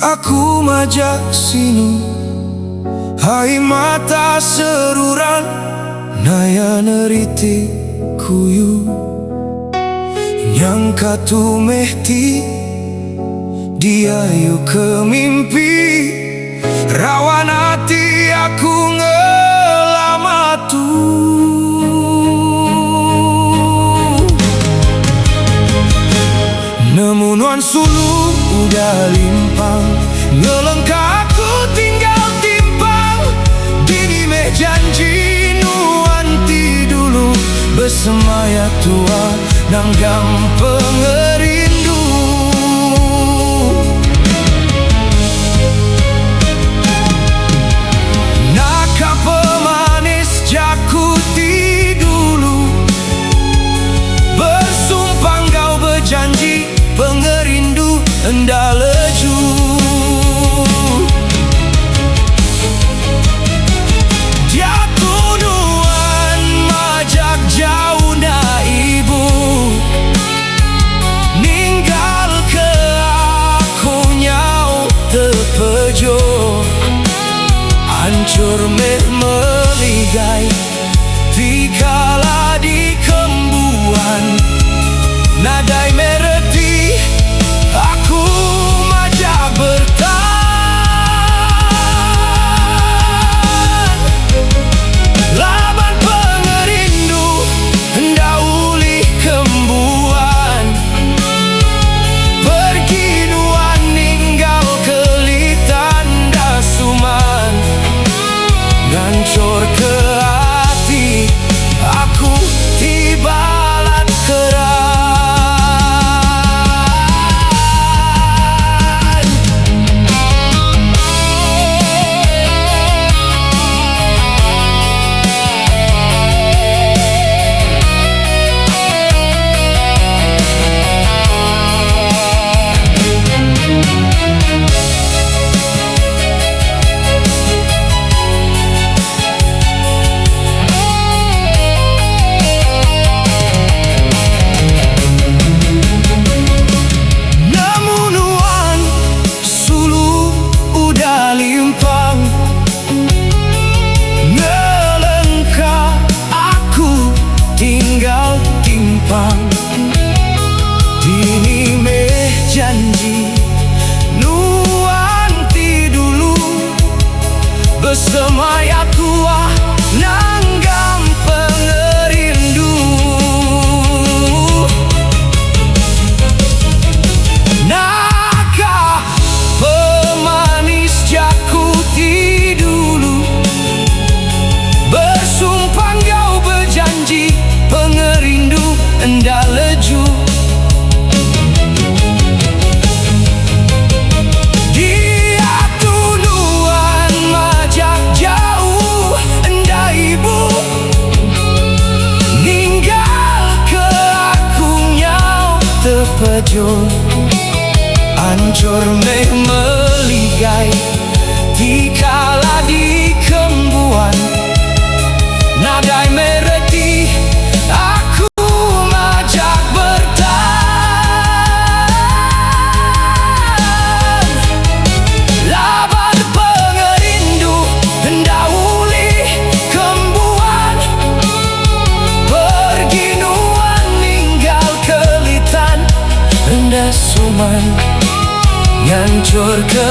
aku majak sinu, hai mata seruran naya neriti kuyu yang katu mehti dia yuk ke mimpi rawan hati aku ngelamatu. Nemunuan sulu udah limpang ngelengkap aku tinggal timpang dini meh janji nuanti dulu bersemaya tua nanggang pengerindu. Naka pemanis jakuti dulu bersumpah kau berjanji pengerindu hendak leju. Jatuh nuan majak jauh na ibu ninggal ke aku nyau terpejo hancur meh meligai dikala di kembuan nadai mereti aku majak bertahan. Laban pengerindu hendak ulih kembuan pergi nuan ninggal kelitan dasuman ngancur ke hati aku tibalat keras. Dini meh janji nuanti dulu bersemaya tua nanggam pengerindu. Naka pemanis jakuti dulu bersumpah kau berjanji pengerindu hendak leju. Dia tunuan majak jauh hendak ibu ninggal ke aku nyau terpejul hancur meh meligai dikala di kembuan nadai mereti aku majak bertahan. Laban pengerindu hendak ulih kembuan pergi nuan ninggal kelitan hendak suman ngancur ke